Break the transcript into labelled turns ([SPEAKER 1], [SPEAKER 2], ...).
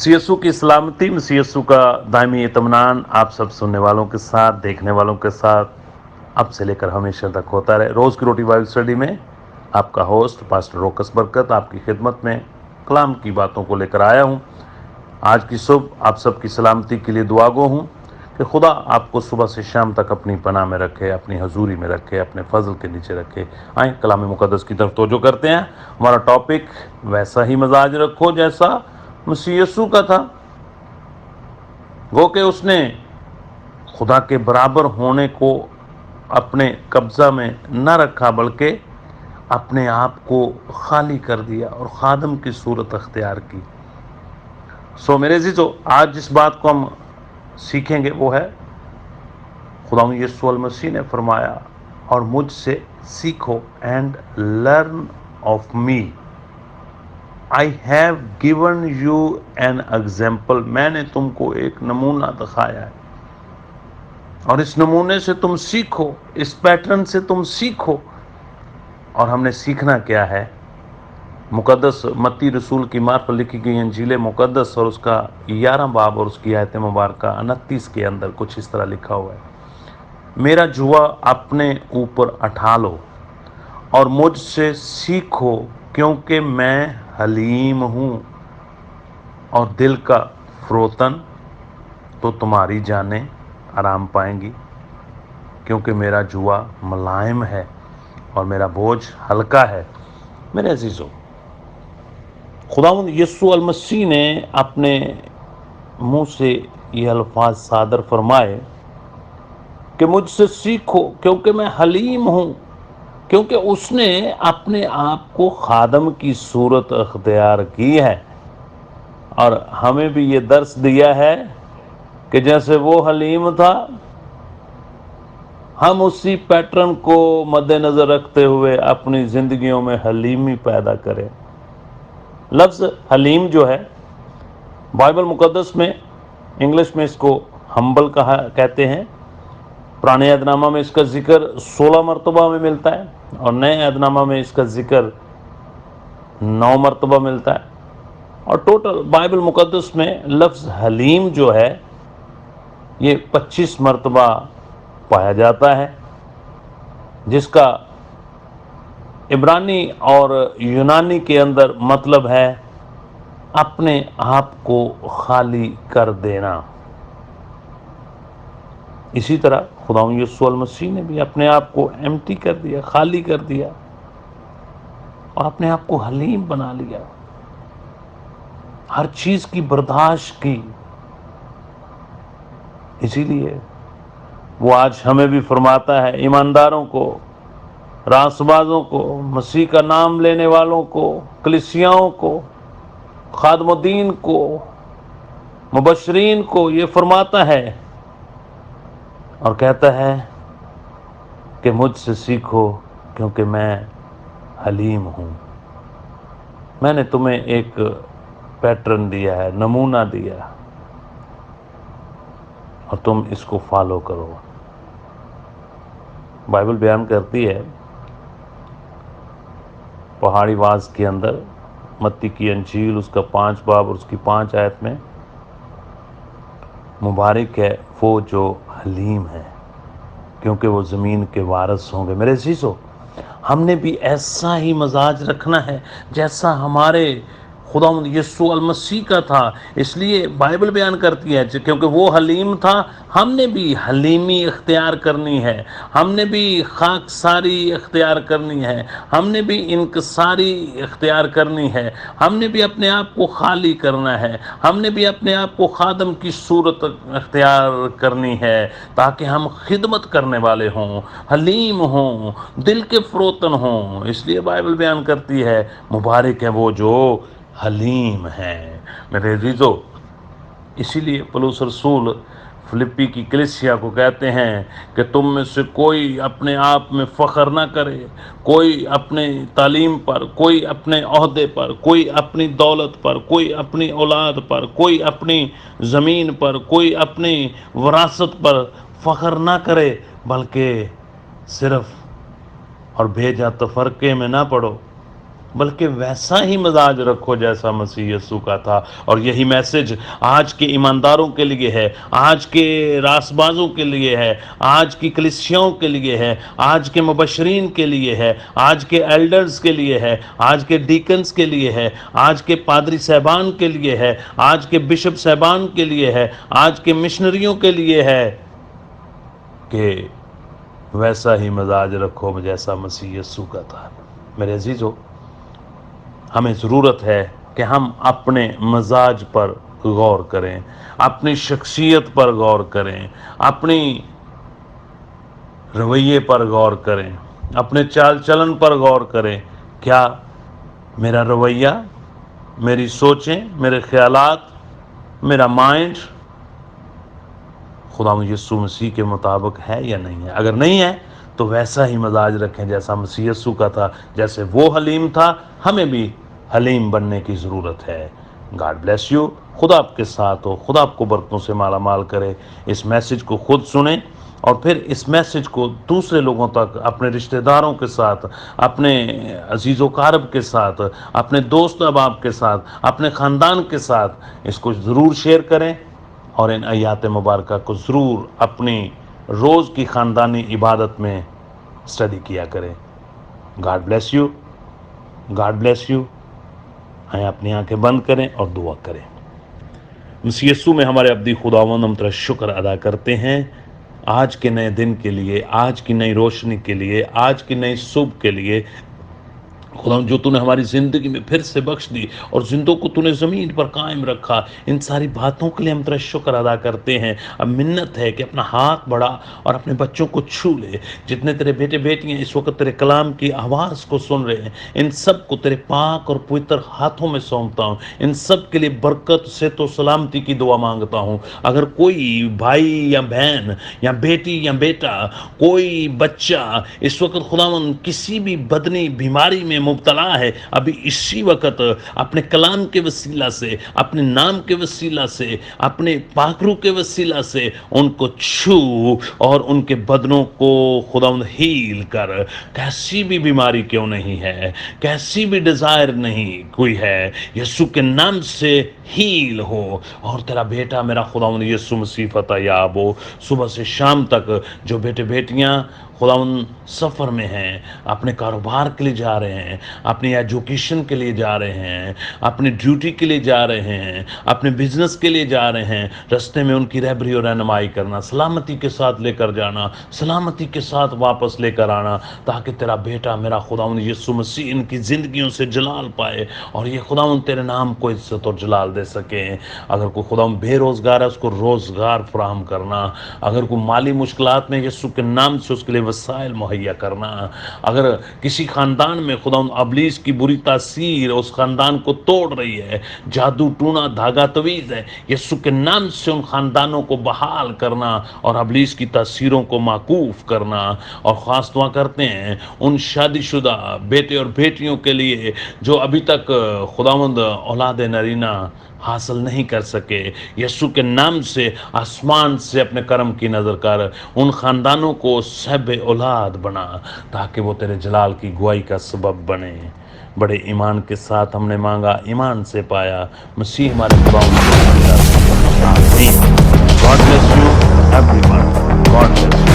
[SPEAKER 1] मसीह यीशु की सलामती, मसीह यीशु का दायमी इत्मीनान आप सब सुनने वालों के साथ, देखने वालों के साथ अब से लेकर हमेशा तक होता रहे। रोज़ की रोटी बाइबल स्टडी में आपका होस्ट पास्टर रोकस बरकत आपकी खिदमत में कलाम की बातों को लेकर आया हूँ। आज की सुबह आप सबकी सलामती के लिए दुआगो हूँ कि खुदा आपको सुबह से शाम तक अपनी पनाह में रखे, अपनी हजूरी में रखे, अपने फजल के नीचे रखे। आए कलाम मुकद्दस की तरफ तवज्जो करते हैं। हमारा टॉपिक वैसा ही मजाज रखो जैसा मसीह यीशु का था। गो के उसने खुदा के बराबर होने को अपने कब्जा में न रखा, बल्कि अपने आप को खाली कर दिया और खादम की सूरत अख्तियार की। सो मेरे अज़ीज़ों, आज जिस बात को हम सीखेंगे वो है, खुदा यीशु अल मसीह ने फरमाया, और मुझसे सीखो and learn of me, I have given you an example. मैंने तुमको एक नमूना दिखाया है और इस नमूने से तुम सीखो, इस पैटर्न से तुम सीखो। और हमने सीखना क्या है? मुकद्दस मत्ती रसूल की मार्फत लिखी गई इंजील मुकद्दस और उसका 11 बाब और उसकी आयत मुबारक 29 के अंदर कुछ इस तरह लिखा हुआ है, मेरा जुआ अपने ऊपर उठा लो और मुझसे सीखो, क्योंकि मैं हलीम हूँ और दिल का फरोतन, तो तुम्हारी जानें आराम पाएंगी। क्योंकि मेरा जुआ मुलायम है और मेरा बोझ हल्का है। मेरे अजीज़ों, खुदावंद यीशु अल मसीह ने अपने मुंह से ये अल्फाज सादर फरमाए कि मुझसे सीखो क्योंकि मैं हलीम हूँ, क्योंकि उसने अपने आप को खादम की सूरत अख्तियार की है। और हमें भी ये दर्स दिया है कि जैसे वो हलीम था, हम उसी पैटर्न को मद्देनज़र रखते हुए अपनी ज़िंदगियों में हलीमी पैदा करें। लफ्ज़ हलीम जो है, बाइबल मुकद्दस में इंग्लिश में इसको हम्बल कहते हैं। पुराने अहदनामा में इसका जिक्र 16 मरतबा में मिलता है और नए अहदनामा में इसका जिक्र 9 मरतबा मिलता है। और टोटल बाइबल मुकद्दस में लफ्ज़ हलीम जो है ये 25 मरतबा पाया जाता है, जिसका इब्रानी और यूनानी के अंदर मतलब है अपने आप को खाली कर देना। इसी तरह खुदा यीशु अल मसीह ने भी अपने आप को एम्प्टी कर दिया, खाली कर दिया और अपने आप को हलीम बना लिया, हर चीज की बर्दाश्त की। इसीलिए वो आज हमें भी फरमाता है, ईमानदारों को, रासबाजों को, मसीह का नाम लेने वालों को, कलीसियाओं को, खादमुद्दीन को, मुबशरीन को, ये फरमाता है और कहता है कि मुझसे सीखो क्योंकि मैं हलीम हूँ। मैंने तुम्हें एक पैटर्न दिया है, नमूना दिया, और तुम इसको फॉलो करो। बाइबल बयान करती है पहाड़ी वाज के अंदर, मत्ती की अंजील उसका 5 बाब और उसकी 5 आयत में, मुबारक है वो जो हलीम है, क्योंकि वो ज़मीन के वारिस होंगे। मेरे अज़ीज़ों, हमने भी ऐसा ही मजाज रखना है जैसा हमारे खुदावंद यीशु अल मसीह का था। इसलिए बाइबल बयान करती है क्योंकि वो हलीम था, हमने भी हलीमी इख्तियार करनी है, हमने भी खाकसारी इख्तियार करनी है, हमने भी इनकसारी इख्तियार करनी है, हमने भी अपने आप को खाली करना है, हमने भी अपने आप को खादम की सूरत इख्तियार करनी है, ताकि हम खिदमत करने वाले हों, हलीम हों, दिल के फरोतन हों। इसलिए बाइबल बयान करती है मुबारक है वो जो हलीम है। मेरे अज़ीज़ों, इसीलिए पौलुस रसूल फिलिप्पी की कलीसिया को कहते हैं कि तुम में से कोई अपने आप में फ़ख्र ना करे, कोई अपने तालीम पर, कोई अपने ओहदे पर, कोई अपनी दौलत पर, कोई अपनी औलाद पर, कोई अपनी ज़मीन पर, कोई अपनी विरासत पर फ़ख्र ना करे, बल्कि सिर्फ और भेजा तफरके में ना पड़ो, بلکہ ویسا ہی مزاج رکھو جیسا مسیح یسوع کا تھا۔ اور یہی میسج آج کے ایمانداروں کے لیے ہے، آج کے راس بازوں کے لیے ہے، آج کی کلیسیاؤں کے لیے ہے، آج کے مبشرین کے لیے ہے، آج کے ایلڈرز کے لیے ہے، آج کے ڈیکنز کے لیے ہے، آج کے پادری صاحبان کے لیے ہے، آج کے بشپ صاحبان کے لیے ہے، آج کے مشنریوں کے لیے ہے کہ ویسا ہی مزاج رکھو جیسا مسیح یسوع کا تھا۔ میرے عزیزو، ہمیں ضرورت ہے کہ ہم اپنے مزاج پر غور کریں، اپنی شخصیت پر غور کریں، اپنی رویے پر غور کریں، اپنے چال چلن پر غور کریں۔ کیا میرا رویہ، میری سوچیں، میرے خیالات، میرا مائنڈ خدا یسوع مسیح کے مطابق ہے یا نہیں ہے؟ اگر نہیں ہے تو ویسا ہی مزاج رکھیں جیسا مسیح یسوع کا تھا۔ جیسے وہ حلیم تھا، ہمیں بھی حلیم بننے کی ضرورت ہے۔ God bless you. خدا آپ کے ساتھ ہو، خدا آپ کو برکتوں سے مالا مال کرے۔ اس میسج کو خود سنیں اور پھر اس میسج کو دوسرے لوگوں تک، اپنے رشتہ داروں کے ساتھ، اپنے عزیز و اقارب کے ساتھ، اپنے دوست احباب کے ساتھ، اپنے خاندان کے ساتھ اس کو ضرور شیئر کریں، اور ان آیات مبارکہ کو ضرور اپنی روز کی خاندانی عبادت میں اسٹڈی کیا کریں۔ God bless you, God bless you. آئیں اپنی آنکھیں بند کریں اور دعا کریں۔ مسیح یسوع میں ہمارے ابدی خداوند، ہم تیرا شکر ادا کرتے ہیں آج کے نئے دن کے لیے، آج کی نئی روشنی کے لیے، آج کی نئی صبح کے لیے۔ خدا جو تو نے ہماری زندگی میں پھر سے بخش دی اور زندوں کو تو نے زمین پر قائم رکھا، ان ساری باتوں کے لیے ہم تیرا شکر ادا کرتے ہیں۔ اب منت ہے کہ اپنا ہاتھ بڑھا اور اپنے بچوں کو چھو لے۔ جتنے تیرے بیٹے بیٹیاں اس وقت تیرے کلام کی آواز کو سن رہے ہیں، ان سب کو تیرے پاک اور پوتر ہاتھوں میں سونپتا ہوں۔ ان سب کے لیے برکت سے تو سلامتی کی دعا مانگتا ہوں۔ اگر کوئی بھائی یا بہن یا بیٹی یا بیٹا، کوئی بچہ اس وقت خداوند کسی بھی بدنی بیماری میں مبتلا ہے، ابھی اسی وقت اپنے کلام کے وسیلہ سے، اپنے نام کے وسیلہ سے، اپنے پاکرو کے وسیلہ سے ان کو چھو اور ان کے بدنوں کو خداوند ہیل کر۔ کیسی بھی بیماری کیوں نہیں ہے، کیسی بھی ڈیزائر نہیں کوئی ہے، یسوع کے نام سے ہیل ہو۔ اور تیرا بیٹا میرا خداوند یسوع مسیح فتح یاب ہو۔ صبح سے شام تک جو بیٹے بیٹیاں خداوند سفر میں ہیں، اپنے کاروبار کے لیے جا رہے ہیں، اپنی ایجوکیشن کے لیے جا رہے ہیں، اپنی ڈیوٹی کے لیے جا رہے ہیں، اپنے بزنس کے لیے جا رہے ہیں، رستے میں ان کی رہبری اور رہنمائی کرنا، سلامتی کے ساتھ لے کر جانا، سلامتی کے ساتھ واپس لے کر آنا، تاکہ تیرا بیٹا میرا خداوند یسوع مسیح ان کی زندگیوں سے جلال پائے اور یہ خداوند تیرے نام کو عزت اور جلال دے سکے۔ اگر کوئی خداوند بے روزگار ہے، اس کو روزگار فراہم کرنا۔ اگر کوئی مالی مشکلات میں، یسوع کے نام سے اس کے لیے وسائل مہیا کرنا۔ اگر کسی خاندان میں خداوند ابلیس کی بری تاثیر اس خاندان کو توڑ رہی ہے، جادو ٹونا دھاگا تویز ہے، یسوع کے نام سے ان خاندانوں کو بحال کرنا اور ابلیس کی تاثیروں کو معکوف کرنا۔ اور خاص دعا کرتے ہیں ان شادی شدہ بیٹے اور بیٹیوں کے لیے جو ابھی تک خداوند اولاد نرینہ حاصل نہیں کر سکے، یسوع کے نام سے آسمان سے اپنے کرم کی نظر کر ان خاندانوں کو صاحب اولاد بنا، تاکہ وہ تیرے جلال کی گواہی کا سبب بنے۔ بڑے ایمان کے ساتھ ہم نے مانگا، ایمان سے پایا، مسیح ہمارے خداوند کے آمین۔ God bless you everyone. God bless you.